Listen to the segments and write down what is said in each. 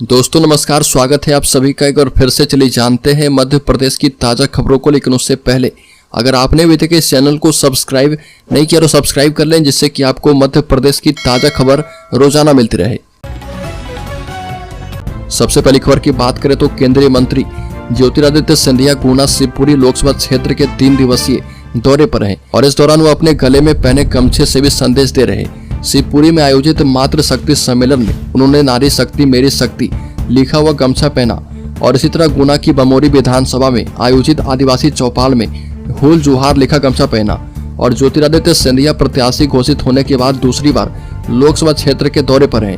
दोस्तों नमस्कार, स्वागत है आप सभी का एक बार फिर से। चलिए जानते हैं मध्य प्रदेश की ताज़ा खबरों को। लेकिन उससे पहले अगर आपने अभी तक इस चैनल को सब्सक्राइब नहीं किया तो सब्सक्राइब कर लें, जिससे कि आपको मध्य प्रदेश की ताज़ा खबर रोजाना मिलती रहे। सबसे पहली खबर की बात करें तो केंद्रीय मंत्री ज्योतिरादित्य सिंधिया गुना शिवपुरी लोकसभा क्षेत्र के 3 दिवसीय दौरे पर हैं और इस दौरान वो अपने गले में पहने गमछे से भी संदेश दे रहे हैं। शिवपुरी में आयोजित मातृ शक्ति सम्मेलन में उन्होंने नारी शक्ति मेरी शक्ति लिखा हुआ गमछा पहना और इसी तरह गुना की बमोरी विधानसभा में आयोजित आदिवासी चौपाल में हुल जुहार लिखा गमछा पहना। और ज्योतिरादित्य सिंधिया प्रत्याशी घोषित होने के बाद दूसरी बार लोकसभा क्षेत्र के दौरे पर हैं।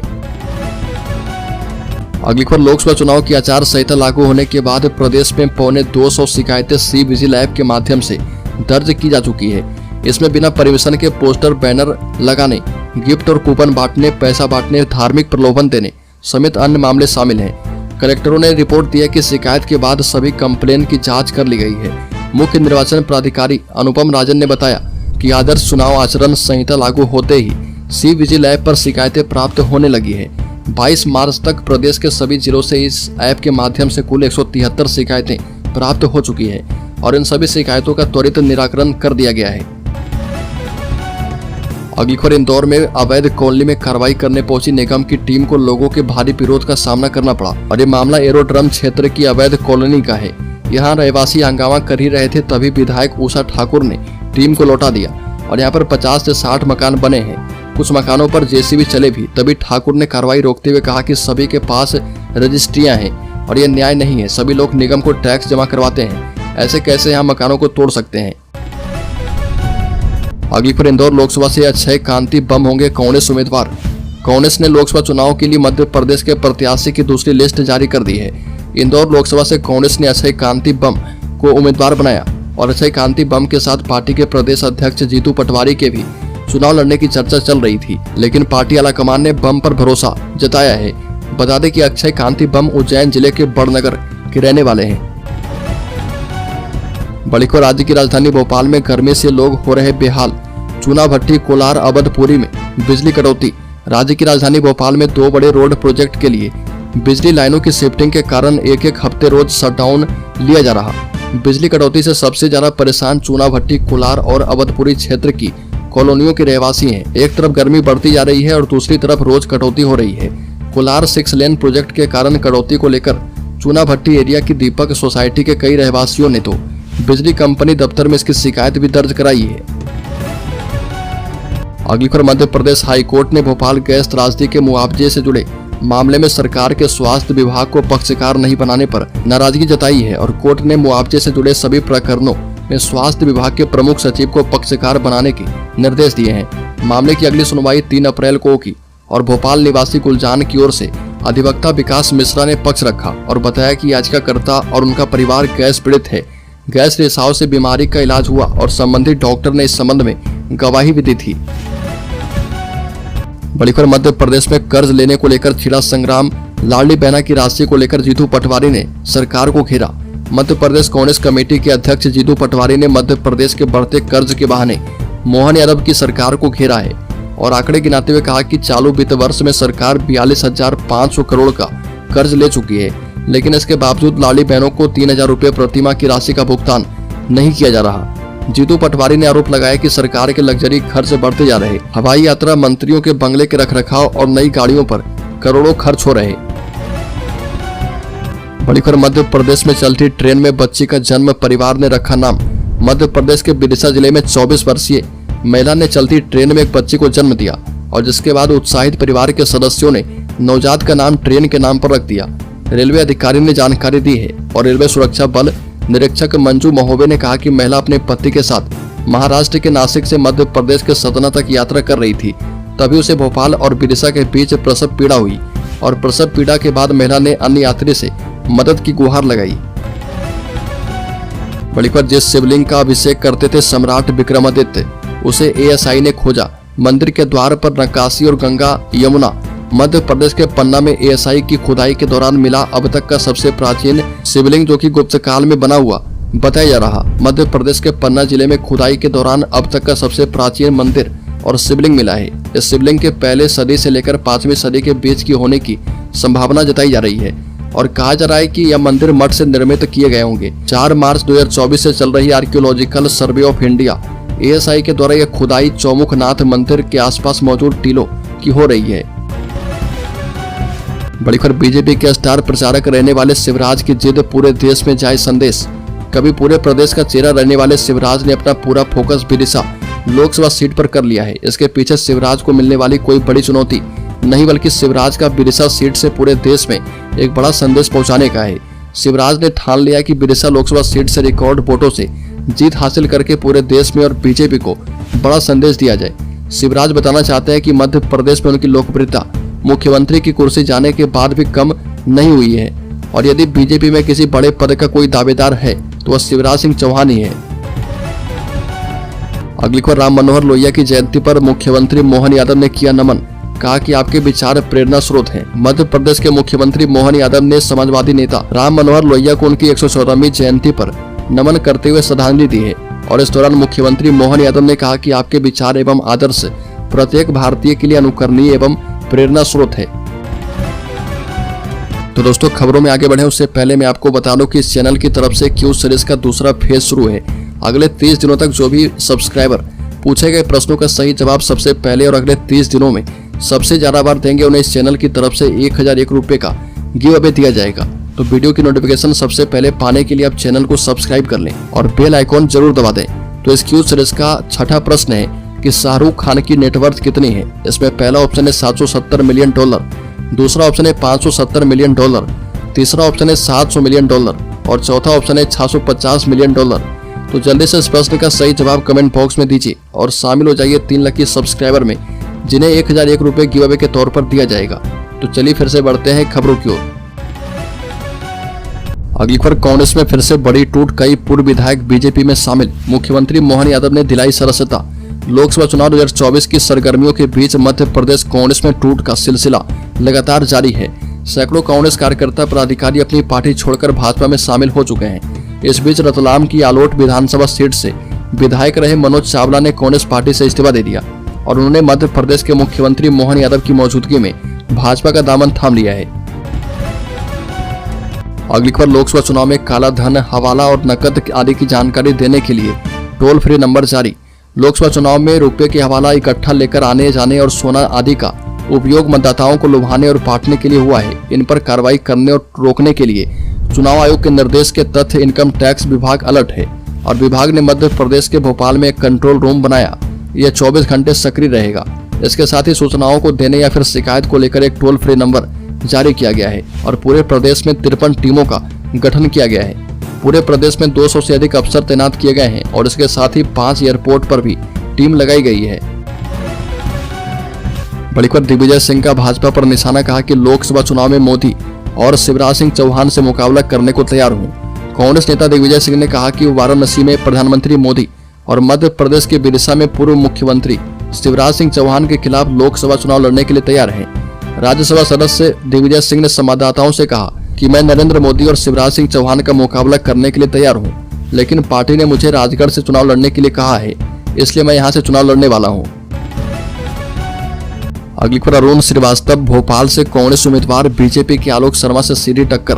अगली खबर, लोकसभा चुनाव की आचार संहिता लागू होने के बाद प्रदेश में पौने 200 शिकायतें सी विजिल ऐप के माध्यम से दर्ज की जा चुकी है। इसमें बिना परमिशन के पोस्टर बैनर लगाने, गिफ्ट और कूपन बांटने, पैसा बांटने, धार्मिक प्रलोभन देने समेत अन्य मामले शामिल हैं। कलेक्टरों ने रिपोर्ट दिया कि शिकायत के बाद सभी कंप्लेन की जांच कर ली गई है। मुख्य निर्वाचन पदाधिकारी अनुपम राजन ने बताया कि आदर्श चुनाव आचरण संहिता लागू होते ही सी विजिल ऐप पर शिकायतें प्राप्त होने लगी है। 22 मार्च तक प्रदेश के सभी जिलों से इस ऐप के माध्यम से कुल 173 शिकायतें प्राप्त हो चुकी है और इन सभी शिकायतों का त्वरित निराकरण कर दिया गया है। अगली खबर, इंदौर में अवैध कॉलोनी में कार्रवाई करने पहुंची निगम की टीम को लोगों के भारी विरोध का सामना करना पड़ा और ये मामला एरोड्रम क्षेत्र की अवैध कॉलोनी का है। यहाँ रहवासी हंगामा कर ही रहे थे, तभी विधायक उषा ठाकुर ने टीम को लौटा दिया और यहाँ पर 50 से 60 मकान बने हैं। कुछ मकानों पर जेसीबी चले भी, तभी ठाकुर ने कार्रवाई रोकते हुए कहा कि सभी के पास रजिस्ट्रियां हैं और ये न्याय नहीं है। सभी लोग निगम को टैक्स जमा करवाते हैं, ऐसे कैसे यहाँ मकानों को तोड़ सकते हैं। अगली पर इंदौर लोकसभा से अक्षय कांति बम होंगे कांग्रेस उम्मीदवार। कांग्रेस ने लोकसभा चुनाव के लिए मध्य प्रदेश के प्रत्याशी की दूसरी लिस्ट जारी कर दी है। इंदौर लोकसभा से कांग्रेस ने अक्षय कांति बम को उम्मीदवार बनाया और अक्षय कांति बम के साथ पार्टी के प्रदेश अध्यक्ष जीतू पटवारी के भी चुनाव लड़ने की चर्चा चल रही थी, लेकिन पार्टी आलाकमान ने बम पर भरोसा जताया है। बता दें कि अक्षय कांति बम उज्जैन जिले के बड़नगर के रहने वाले हैं। बड़ी खबर, राज्य की राजधानी भोपाल में गर्मी से लोग हो रहे बेहाल। चूना भट्टी, कोलार, अवधपुरी में बिजली कटौती। राज्य की राजधानी भोपाल में 2 बड़े रोड प्रोजेक्ट के लिए बिजली लाइनों की शिफ्टिंग के कारण एक हफ्ते रोज शटडाउन लिया जा रहा। बिजली कटौती से सबसे ज्यादा परेशान चूना भट्टी, कोलार और अवधपुरी क्षेत्र की कॉलोनियों के रहवासी हैं। एक तरफ गर्मी बढ़ती जा रही है और दूसरी तरफ रोज कटौती हो रही है। कोलार 6 लेन प्रोजेक्ट के कारण कटौती को लेकर चूना भट्टी एरिया की दीपक सोसाइटी के कई रहवासियों ने तो बिजली कंपनी दफ्तर में इसकी शिकायत भी दर्ज कराई है। अगली खबर, मध्य प्रदेश हाईकोर्ट ने भोपाल गैस त्रासदी के मुआवजे से जुड़े मामले में सरकार के स्वास्थ्य विभाग को पक्षकार नहीं बनाने पर नाराजगी जताई है और कोर्ट ने मुआवजे से जुड़े सभी प्रकरणों में स्वास्थ्य विभाग के प्रमुख सचिव को पक्षकार बनाने के निर्देश दिए हैं। मामले की अगली सुनवाई 3 अप्रैल को होगी और भोपाल निवासी गुलजान की ओर से अधिवक्ता विकास मिश्रा ने पक्ष रखा और बताया कि याचिकाकर्ता और उनका परिवार गैस पीड़ित है। गैस रिसाव से बीमारी का इलाज हुआ और संबंधित डॉक्टर ने इस संबंध में गवाही भी दी थी। बड़ी खबर, मध्य प्रदेश में कर्ज लेने को लेकर छिड़ा संग्राम। लाडली बहना की राशि को लेकर जीतू पटवारी ने सरकार को घेरा। मध्य प्रदेश कांग्रेस कमेटी के अध्यक्ष जीतू पटवारी ने मध्य प्रदेश के बढ़ते कर्ज के बहाने मोहन यादव की सरकार को घेरा है और आंकड़े गिनाते हुए कहा कि चालू वित्त वर्ष में सरकार 42,500 करोड़ का कर्ज ले चुकी है, लेकिन इसके बावजूद लाडली बहनों को 3,000 रुपये प्रतिमाह की राशि का भुगतान नहीं किया जा रहा। जीतू पटवारी ने आरोप लगाया कि सरकार के लग्जरी खर्च बढ़ते जा रहे, हवाई यात्रा, मंत्रियों के बंगले के रखरखाव और नई गाड़ियों पर करोड़ों खर्च हो रहे। बड़ी खबर, मध्य प्रदेश में चलती ट्रेन में बच्ची का जन्म, परिवार ने रखा नाम। मध्य प्रदेश के विदिशा जिले में 24 वर्षीय महिला ने चलती ट्रेन में एक बच्ची को जन्म दिया और जिसके बाद उत्साहित परिवार के सदस्यों ने नवजात का नाम ट्रेन के नाम पर रख दिया। रेलवे अधिकारी ने जानकारी दी है और रेलवे सुरक्षा बल निरीक्षक मंजू महोबे ने कहा कि महिला अपने पति के साथ महाराष्ट्र के नासिक से मध्य प्रदेश के सतना तक यात्रा कर रही थी, तभी उसे भोपाल और विदिशा के बीच प्रसव पीड़ा हुई और प्रसव पीड़ा के बाद महिला ने अन्य यात्री से मदद की गुहार लगाई। बड़ी खबर, जिस शिवलिंग का अभिषेक करते थे सम्राट विक्रमादित्य, उसे एएसआई ने खोजा। मंदिर के द्वार पर नक्काशी और गंगा यमुना। मध्य प्रदेश के पन्ना में एएसआई की खुदाई के दौरान मिला अब तक का सबसे प्राचीन शिवलिंग, जो कि गुप्त काल में बना हुआ बताया जा रहा। मध्य प्रदेश के पन्ना जिले में खुदाई के दौरान अब तक का सबसे प्राचीन मंदिर और शिवलिंग मिला है। इस शिवलिंग के पहले सदी से लेकर 5वीं सदी के बीच की होने की संभावना जताई जा रही है और कहा जा रहा है कि यह मंदिर मठ से निर्मित किए गए होंगे। 4 मार्च 2024 से चल रही archaeological survey of India ASI के द्वारा यह खुदाई चौमुखनाथ मंदिर के आसपास मौजूद टीलों की हो रही है। बड़ी खबर, बीजेपी के स्टार प्रचारक रहने वाले शिवराज की जिद, पूरे देश में जाए संदेश। कभी पूरे प्रदेश का चेहरा रहने वाले शिवराज ने अपना पूरा फोकस बिदिशा लोकसभा सीट पर कर लिया है। इसके पीछे शिवराज को मिलने वाली कोई बड़ी चुनौती नहीं, बल्कि शिवराज का बिदिशा सीट से पूरे देश में एक बड़ा संदेश पहुंचाने का है। शिवराज ने ठान लिया कि बिदिशा लोकसभा सीट से रिकॉर्ड वोटों से जीत हासिल करके पूरे देश में और बीजेपी को बड़ा संदेश दिया जाए। शिवराज बताना चाहते हैं कि मध्य प्रदेश में उनकी लोकप्रियता मुख्यमंत्री की कुर्सी जाने के बाद भी कम नहीं हुई है और यदि बीजेपी में किसी बड़े पद का कोई दावेदार है तो वह शिवराज सिंह चौहान ही है। अगली खबर, राम मनोहर लोहिया की जयंती पर मुख्यमंत्री मोहन यादव ने किया नमन, कहा कि आपके विचार प्रेरणा स्रोत हैं। मध्य प्रदेश के मुख्यमंत्री मोहन यादव ने समाजवादी नेता राम मनोहर लोहिया को उनकी 114वीं जयंती पर नमन करते हुए श्रद्धांजलि दी है और इस दौरान मुख्यमंत्री मोहन यादव ने कहा कि आपके विचार एवं आदर्श प्रत्येक भारतीय के लिए अनुकरणीय एवं प्रेरणा स्रोत है। तो दोस्तों, खबरों में आगे बढ़े उससे पहले मैं आपको बता दूं कि इस चैनल की तरफ से क्यूज सीरीज का दूसरा फेज शुरू है। अगले 30 दिनों तक जो भी सब्सक्राइबर पूछे गए प्रश्नों का सही जवाब सबसे पहले और अगले 30 दिनों में सबसे ज्यादा बार देंगे, उन्हें इस चैनल की तरफ से 1001 रुपए का गिव अवे दिया जाएगा। तो वीडियो की नोटिफिकेशन सबसे पहले पाने के लिए आप चैनल को सब्सक्राइब कर लें और बेल आइकॉन जरूर दबा दें। तो इस क्यूज सीरीज का छठा प्रश्न है कि शाहरुख खान की नेटवर्थ कितनी है। इसमें पहला ऑप्शन है $770 मिलियन, दूसरा ऑप्शन है $570 मिलियन, तीसरा ऑप्शन है $700 मिलियन और चौथा ऑप्शन है $650 मिलियन। तो जल्दी से इस प्रश्न का सही जवाब कमेंट बॉक्स में दीजिए और शामिल हो जाइए 3 लकी सब्सक्राइबर में, जिन्हें 1001 रुपए गिव अवे के तौर पर दिया जाएगा। तो चलिए फिर से बढ़ते हैं खबरों की ओर। अगली खबर, कांग्रेस में फिर से बड़ी टूट, कई पूर्व विधायक बीजेपी में शामिल। मुख्यमंत्री मोहन यादव ने दिलाई सदस्यता। लोकसभा चुनाव 2024 की सरगर्मियों के बीच मध्य प्रदेश कांग्रेस में टूट का सिलसिला लगातार जारी है। सैकड़ों कांग्रेस कार्यकर्ता पदाधिकारी अपनी पार्टी छोड़कर भाजपा में शामिल हो चुके हैं। इस बीच रतलाम की आलोट विधानसभा सीट से विधायक रहे मनोज चावला ने कांग्रेस पार्टी से इस्तीफा दे दिया और उन्होंने मध्य प्रदेश के मुख्यमंत्री मोहन यादव की मौजूदगी में भाजपा का दामन थाम लिया है। अगली खबर, लोकसभा चुनाव में काला धन, हवाला और नकद आदि की जानकारी देने के लिए टोल फ्री नंबर जारी। लोकसभा चुनाव में रुपए के हवाला इकट्ठा लेकर आने जाने और सोना आदि का उपयोग मतदाताओं को लुभाने और बांटने के लिए हुआ है। इन पर कार्रवाई करने और रोकने के लिए चुनाव आयोग के निर्देश के तथ्य इनकम टैक्स विभाग अलर्ट है और विभाग ने मध्य प्रदेश के भोपाल में एक कंट्रोल रूम बनाया। यह 24 घंटे सक्रिय रहेगा। इसके साथ ही सूचनाओं को देने या फिर शिकायत को लेकर एक टोल फ्री नंबर जारी किया गया है और पूरे प्रदेश में 53 टीमों का गठन किया गया है। पूरे प्रदेश में 200 से अधिक अफसर तैनात किए गए हैं और इसके साथ ही 5 एयरपोर्ट पर भी टीम लगाई गई है। बड़ी खबर, दिग्विजय सिंह का भाजपा पर निशाना, कहा कि लोकसभा चुनाव में मोदी और शिवराज सिंह चौहान से मुकाबला करने को तैयार हूं। कांग्रेस नेता दिग्विजय सिंह ने कहा कि वो वाराणसी में प्रधानमंत्री मोदी और मध्य प्रदेश के विदिशा में पूर्व मुख्यमंत्री शिवराज सिंह चौहान के खिलाफ लोकसभा चुनाव लड़ने के लिए तैयार हैं। राज्यसभा सदस्य दिग्विजय सिंह ने संवाददाताओं से कहा कि मैं नरेंद्र मोदी और शिवराज सिंह चौहान का मुकाबला करने के लिए तैयार हूं, लेकिन पार्टी ने मुझे राजगढ़ से चुनाव लड़ने के लिए कहा है, इसलिए मैं यहां से चुनाव लड़ने वाला हूं। अगली खबर, अरुण श्रीवास्तव भोपाल से कांग्रेस उम्मीदवार, बीजेपी के आलोक शर्मा से सीधी टक्कर।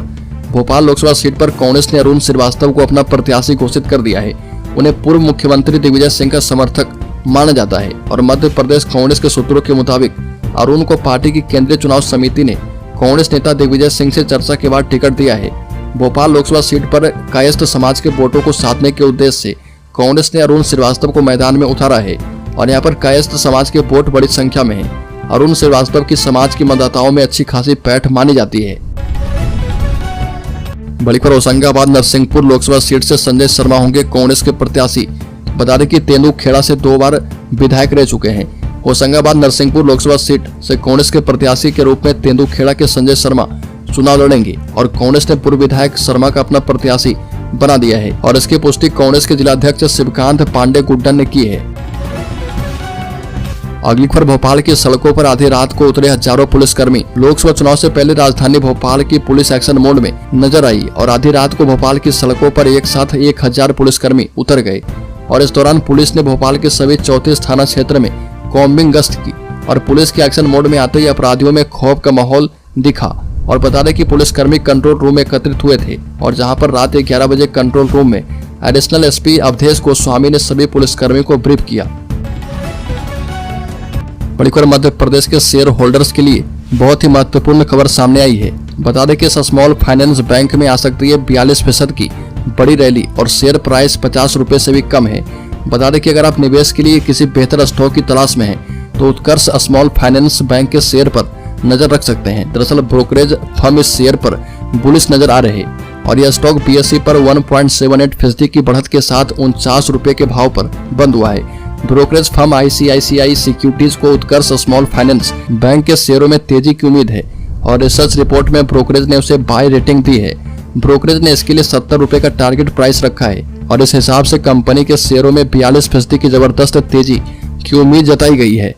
भोपाल लोकसभा सीट पर कांग्रेस ने अरुण श्रीवास्तव को अपना प्रत्याशी घोषित कर दिया है। उन्हें पूर्व मुख्यमंत्री दिग्विजय सिंह का समर्थक माना जाता है और मध्य प्रदेश कांग्रेस के सूत्रों के मुताबिक अरुण को पार्टी की केंद्रीय चुनाव समिति ने कांग्रेस नेता दिग्विजय सिंह से चर्चा के बाद टिकट दिया है। भोपाल लोकसभा सीट पर कायस्थ समाज के वोटों को साधने के उद्देश्य से कांग्रेस ने अरुण श्रीवास्तव को मैदान में उतारा है और यहाँ पर कायस्थ समाज के वोट बड़ी संख्या में है। अरुण श्रीवास्तव की समाज की मतदाताओं में अच्छी खासी पैठ मानी जाती है। बड़ी खबर, होशंगाबाद नरसिंहपुर लोकसभा सीट से संजय शर्मा होंगे कांग्रेस के प्रत्याशी। बता दें कि तेंदुखेड़ा से 2 बार विधायक रह चुके हैं। होशंगाबाद नरसिंहपुर लोकसभा सीट से कांग्रेस के प्रत्याशी के रूप में तेंदुखेड़ा के संजय शर्मा चुनाव लड़ेंगे और कांग्रेस ने पूर्व विधायक शर्मा का अपना प्रत्याशी बना दिया है और इसकी पुष्टि कांग्रेस के जिलाध्यक्ष शिवकांत पांडे गुड्डन ने की है। अगली खबर, भोपाल की सड़कों पर आधी रात को उतरे हजारों पुलिसकर्मी। लोकसभा चुनाव से पहले राजधानी भोपाल की पुलिस एक्शन मोड में नजर आई और आधी रात को भोपाल की सड़कों पर एक साथ 1000 पुलिसकर्मी उतर गए और इस दौरान पुलिस ने भोपाल के सभी 34 थाना क्षेत्र में कॉम्बिंग गश्त की और पुलिस के एक्शन मोड में आते ही अपराधियों में खौफ का माहौल दिखा और बता दें कि पुलिसकर्मी कंट्रोल रूम में एकत्रित हुए थे और जहां पर रात 11 बजे कंट्रोल रूम में एडिशनल एसपी अवधेश गोस्वामी ने सभी पुलिसकर्मियों को ब्रीफ किया। बड़ी खबर मध्य प्रदेश के शेयर होल्डर्स के लिए बहुत ही महत्वपूर्ण खबर सामने आई है। बता दें कि स्मॉल फाइनेंस बैंक में आ सकती है 42% की बड़ी रैली और शेयर प्राइस 50 रुपए से भी कम है। बता दें कि अगर आप निवेश के लिए किसी बेहतर स्टॉक की तलाश में हैं तो उत्कर्ष स्मॉल फाइनेंस बैंक के शेयर पर नजर रख सकते हैं। दरअसल ब्रोकरेज फर्म इस शेयर पर बुलिश नजर आ रहे और यह स्टॉक BSE पर 1.78% की बढ़त के साथ 49 रुपए के भाव पर बंद हुआ है। ब्रोकरेज फर्म ICICI सिक्योरिटीज को उत्कर्ष स्मॉल फाइनेंस बैंक के शेयरों में तेजी की उम्मीद है और रिसर्च रिपोर्ट में ब्रोकरेज ने उसे बाय रेटिंग दी है। ब्रोकरेज ने इसके लिए 70 रुपए का टारगेट प्राइस रखा है और इस हिसाब से कंपनी के शेयरों में 42% की जबरदस्त तेजी की उम्मीद जताई गई है।